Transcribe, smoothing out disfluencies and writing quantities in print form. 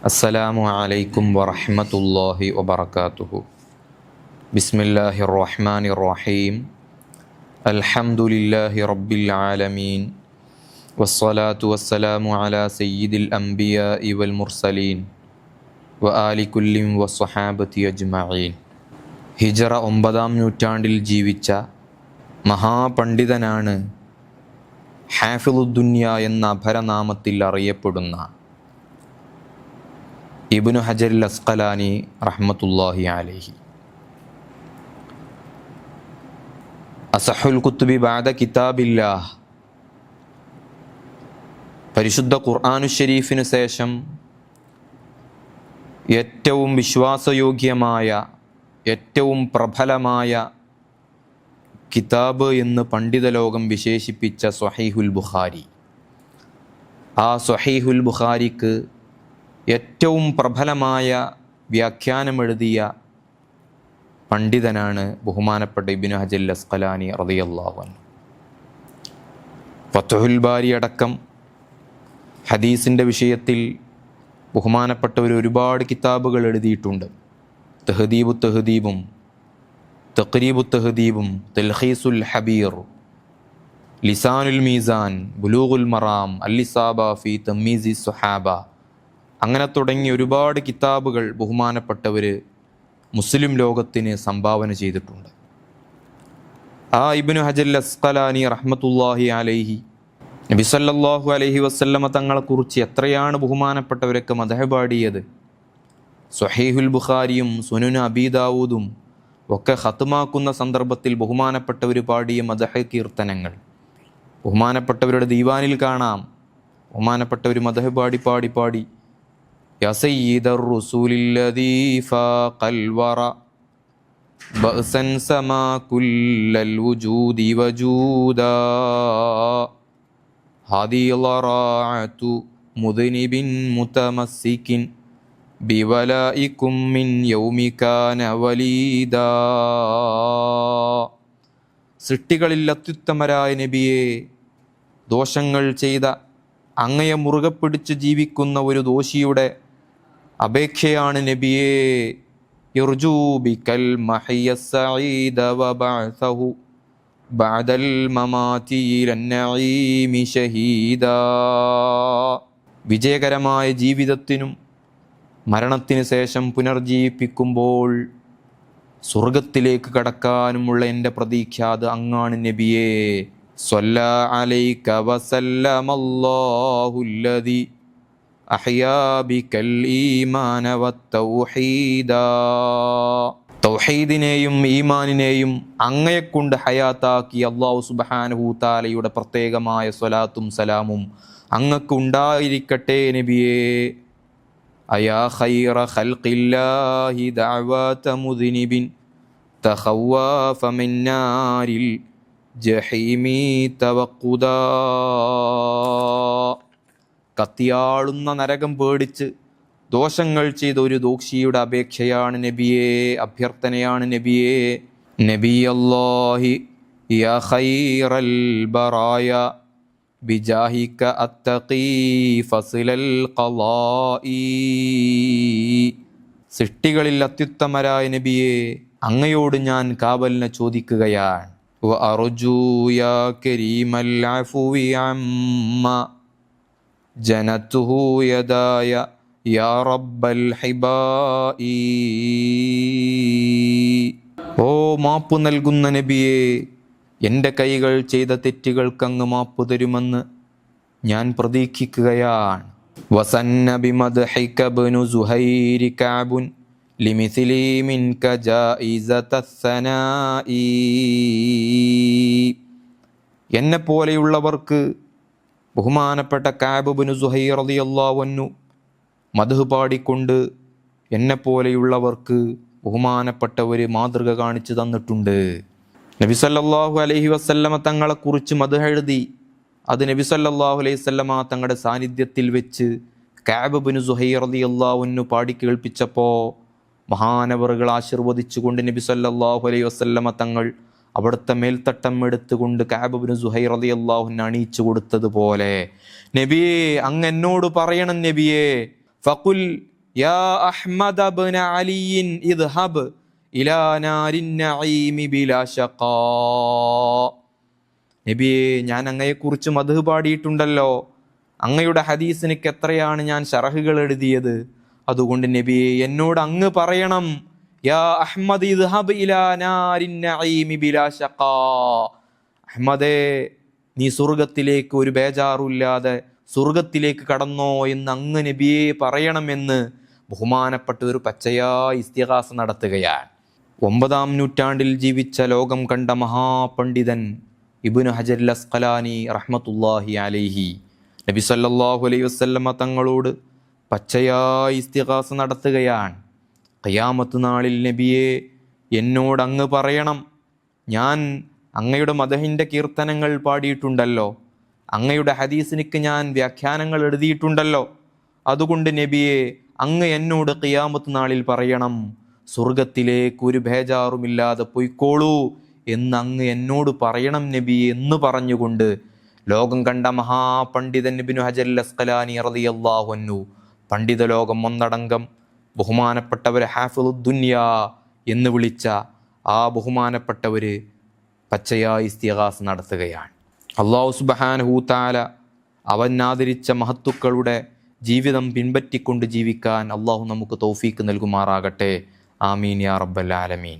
അസ്സലാമു അലൈക്കും വറഹ്മത്തുള്ളാഹി വബറകാതുഹു. ബിസ്മില്ലാഹിർ റഹ്മാനിർ റഹീം. അൽഹംദുലില്ലാഹി റബ്ബിൽ ആലമീൻ. വസ്സലാത്തു വസ്സലാമു അലാ സയ്യിദിൽ അംബിയാഇ വൽ മുർസലീൻ വ ആലി കുല്ലിൻ വസ്സഹാബത്തി അജ്മഈൻ. ഹിജ്റ 9-ാം നൂറ്റാണ്ടിൽ ജീവിച്ച മഹാപണ്ഡിതനാണ് ഹാഫിളുദ്ദുനിയ എന്ന അപരനാമത്തിൽ അറിയപ്പെടുന്ന ഇബ്നു ഹജറുൽ അസ്ഖലാനി റഹ്മത്തുള്ളാഹി അലൈഹി. അസഹുൽ കുത്തുബി ബഅദ കിതാബില്ലാഹ്, പരിശുദ്ധ ഖുർആനു ശരീഫിന് ശേഷം ഏറ്റവും വിശ്വാസയോഗ്യമായ, ഏറ്റവും പ്രബലമായ കിതാബ് എന്ന് പണ്ഡിത ലോകം വിശേഷിപ്പിച്ച സ്വഹീഹുൽ ബുഖാരി. ആ സ്വഹീഹുൽ ബുഖാരിക്ക് ഏറ്റവും പ്രബലമായ വ്യാഖ്യാനമെഴുതിയ പണ്ഡിതനാണ് ബഹുമാനപ്പെട്ട ഇബ്നു ഹജറുൽ അസ്ഖലാനി റളിയല്ലാഹു അൻഹു. ഫത്ഹുൽ ബാരി അടക്കം ഹദീസിൻ്റെ വിഷയത്തിൽ ബഹുമാനപ്പെട്ടവർ ഒരുപാട് കിതാബുകൾ എഴുതിയിട്ടുണ്ട്. തഹ്ദീബു തഹ്ദീബും തഖ്രീബു തഹ്ദീബും തൽഖീസുൽ ഹബീർ, ലിസാനുൽ മീസാൻ, ബുലൂഗുൽ മറാം, അൽ-ഇസാബ ഫീ തമീസി സ്വഹാബ, അങ്ങനെ തുടങ്ങി ഒരുപാട് കിതാബുകൾ ബഹുമാനപ്പെട്ടവർ മുസ്ലിം ലോകത്തിന് സംഭാവന ചെയ്തിട്ടുണ്ട്. ആ ഇബ്നു ഹജറുൽ അസ്ഖലാനി റഹ്മത്തുള്ളാഹി അലൈഹി നബി സല്ലല്ലാഹു അലൈഹി വസല്ലമ തങ്ങളെക്കുറിച്ച് എത്രയാണ് ബഹുമാനപ്പെട്ടവരൊക്കെ മദ്ഹ് പാടിയത്. സ്വഹീഹുൽ ബുഖാരിയും സുനൻ അബീ ദാവൂദും ഒക്കെ ഖത്മാക്കുന്ന സന്ദർഭത്തിൽ ബഹുമാനപ്പെട്ടവർ പാടിയ മദ്ഹ് കീർത്തനങ്ങൾ ബഹുമാനപ്പെട്ടവരുടെ ദീവാനിൽ കാണാം. ബഹുമാനപ്പെട്ടവർ മദ്ഹ് പാടി പാടി പാടി യാ സയ്യിദർ റസൂലില്ലദീ ഫാഖൽ വറ ബഅസൻ സമാ കുല്ലൽ വുജൂദി വജൂദാ ഹാദി ലറാഅതു മുദ്നിബിൻ മുതമസ്സികിൻ ബിവലായികും മിൻ യൗമി കാന വലീദാ. സൃഷ്ടികളിൽ അത്യുത്തമരായ നബിയെ, ദോഷങ്ങൾ ചെയ്ത അങ്ങയെ മുറുകെ പിടിച്ച് ജീവിക്കുന്ന ഒരു ദോഷിയുടെ അപേക്ഷയാണ് നബിയെ. യർജൂ ബികൽ മഹിയ സഈദ വബഅസഹു ബഅദൽ മമാതി ലന്നഈമി ഷഹീദാ. വിജയകരമായ ജീവിതത്തിനും മരണത്തിന് ശേഷം പുനർജീവിപ്പിക്കുമ്പോൾ സ്വർഗത്തിലേക്ക് കടക്കാനുമുള്ള എൻ്റെ പ്രതീക്ഷ അത് അങ്ങാണ് നബിയേ. സ്വല്ലാ അലൈക വസല്ലമല്ലാഹുല്ലദീ അഹ്യാ ബികൽ ഈമാന വത്തൗഹീദാ. തൗഹീദിനെയും ഈമാനിനെയും അങ്ങയെക്കൊണ്ട് ഹയാത്താക്കി അല്ലാഹു സുബ്ഹാനഹു തആലയുടെ പ്രത്യേകമായ സ്വലാത്തും സലാമും അങ്ങക്ക് ഉണ്ടായിരിക്കട്ടെ നബിയേ. അയാ ഖൈറ ഖൽഖില്ലാഹി ദഅവാത മുദ്നിബിൻ തഖവ്വഫ മിൻ നാരിൽ ജഹീമി തവഖുദാ. കത്തിയാളുന്ന നരകം പേടിച്ച് ദോഷങ്ങൾ ചെയ്ത ഒരു ദോഷിയുടെ അപേക്ഷയാണ് നബിയേ, അഭ്യർത്ഥനയാണ് നബിയേ. നബിയല്ലാഹി യാ ഖൈറൽ ബറായ ബിജാഹിക അത്തഖീ ഫസ്ലൽ ഖളാഇ. സൃഷ്ടികളിൽ അത്യുത്തമരായ നബിയെ, അങ്ങയോട് ഞാൻ കാവലിനെ ചോദിക്കുകയാണ്. വഅർജൂ യാ കരീമൽ അഫ്വി അമ്മ ജനതുഹു യദായ യാ റബ്ബൽ ഹിബാഇ. ഓ മാപ്പ് നൽകുന്ന നബിയെ, എൻ്റെ കൈകൾ ചെയ്ത തെറ്റുകൾക്കങ്ങ് മാപ്പ് തരുമെന്ന് ഞാൻ പ്രതീക്ഷിക്കുകയാണ്. വസന്ന ബിമദ്ഹിക ഇബ്നു സുഹൈരി കഅബുൻ ലിമിസ്ലി മിൻക ജായിസതസ്സനാഇ. എന്നെ പോലെയുള്ളവർക്ക് ബഹുമാനപ്പെട്ട കഅബ് ഇബ്നു സുഹൈർ റളിയല്ലാഹു അൻഹു മദ്ഹ് പാടിക്കൊണ്ട് എന്നെപ്പോലെയുള്ളവർക്ക് ബഹുമാനപ്പെട്ടവർ മാതൃക കാണിച്ചു തന്നിട്ടുണ്ട്. നബി സല്ലല്ലാഹു അലൈഹി വസല്ലമ തങ്ങളെക്കുറിച്ച് മദ്ഹ് എഴുതി അത് നബി സല്ലല്ലാഹു അലൈഹി വസല്ലമ തങ്ങളുടെ സാന്നിധ്യത്തിൽ വെച്ച് കഅബ് ഇബ്നു സുഹൈർ റളിയല്ലാഹു അൻഹു പാടി കേൾപ്പിച്ചപ്പോൾ മഹാനവറുകൾ ആശീർവദിച്ചുകൊണ്ട് നബി സല്ലല്ലാഹു അലൈഹി വസല്ലമ തങ്ങൾ അവിടുത്തെ മേൽത്തട്ടം എടുത്തുകൊണ്ട് കഅബ് ഇബ്നു സുഹൈർ റളിയല്ലാഹു അൻഹു അണിയിച്ചു കൊടുത്തതുപോലെ നബിയെ, അങ്ങ് എന്നോട് പറയണം നബിയെ, ഫഖുൽ യാ അഹ്മദ ഇബ്ന അലിയിൻ ഇദ്ഹബ് ഇലാ നാരിൻ നഈമി ബിലാ ശഖാ. നബിയെ, ഞാൻ അങ്ങയെക്കുറിച്ച് മദ്ഹ് പാടിയിട്ടുണ്ടല്ലോ. അങ്ങയുടെ ഹദീസിനൊക്കെ എത്രയാണ് ഞാൻ ശറഹുകൾ എഴുതിയത്. അതുകൊണ്ട് നബിയെ, എന്നോട് അങ്ങ് പറയണം, യാ അഹ്മദ് ഇദ്ഹബ് ഇലാ നാരിൻ നഈമി ബിലാ ശഖാ. അഹ്മദേ, നീ സ്വർഗത്തിലേക്ക് ഒരു ബേജാറുമില്ലാതെ സ്വർഗത്തിലേക്ക് കടന്നോ എന്ന് അങ്ങ് നബിയെ പറയണമെന്ന് ബഹുമാനപ്പെട്ട ഒരു പച്ചയായ ഇസ്തിഗാസ നടത്തുകയാണ്. 9-ാം നൂറ്റാണ്ടിൽ ജീവിച്ച ലോകം കണ്ട മഹാപണ്ഡിതൻ ഇബ്നു ഹജർ അസ്ഖലാനി റഹ്മത്തുള്ളാഹി അലൈഹി നബി സല്ലല്ലാഹു അലൈഹി വസല്ലമ തങ്ങളോട് പച്ചയായ ഇസ്തിഗാസ നടത്തുകയാണ്. ഖിയാമത്ത് നാളിൽ നബിയെ, എന്നോട് അങ്ങ് പറയണം, ഞാൻ അങ്ങയുടെ മദഹിൻ്റെ കീർത്തനങ്ങൾ പാടിയിട്ടുണ്ടല്ലോ, അങ്ങയുടെ ഹദീസിനിക്ക് ഞാൻ വ്യാഖ്യാനങ്ങൾ എഴുതിയിട്ടുണ്ടല്ലോ. അതുകൊണ്ട് നബിയെ, അങ്ങ് എന്നോട് ഖിയാമത്ത് നാളിൽ പറയണം, സ്വർഗത്തിലേക്ക് ഒരു ബേജാറുമില്ലാതെ പൊയ്ക്കോളൂ എന്ന് അങ്ങ് എന്നോട് പറയണം നബിയെ എന്ന് പറഞ്ഞുകൊണ്ട് ലോകം കണ്ട മഹാപണ്ഡിതൻ ഇബ്നു ഹജർ അസ്ഖലാനി റളിയല്ലാഹു അൻഹു പണ്ഡിത ലോകം ഒന്നടങ്കം ബഹുമാനപ്പെട്ടവരെ ഹാഫിളുദ്ദുനിയ എന്ന് വിളിച്ച ആ ബഹുമാനപ്പെട്ടവർ പച്ചയായ ഇസ്തിഗാസ നടത്തുകയാണ്. അല്ലാഹു സുബ്ഹാനഹു തആല അവൻ ആദരിച്ച മഹത്തുക്കളുടെ ജീവിതം പിൻപറ്റിക്കൊണ്ട് ജീവിക്കാൻ അള്ളാഹു നമുക്ക് തൗഫീക്ക് നൽകുമാറാകട്ടെ. ആമീൻ യാ റബ്ബൽ ആലമീൻ.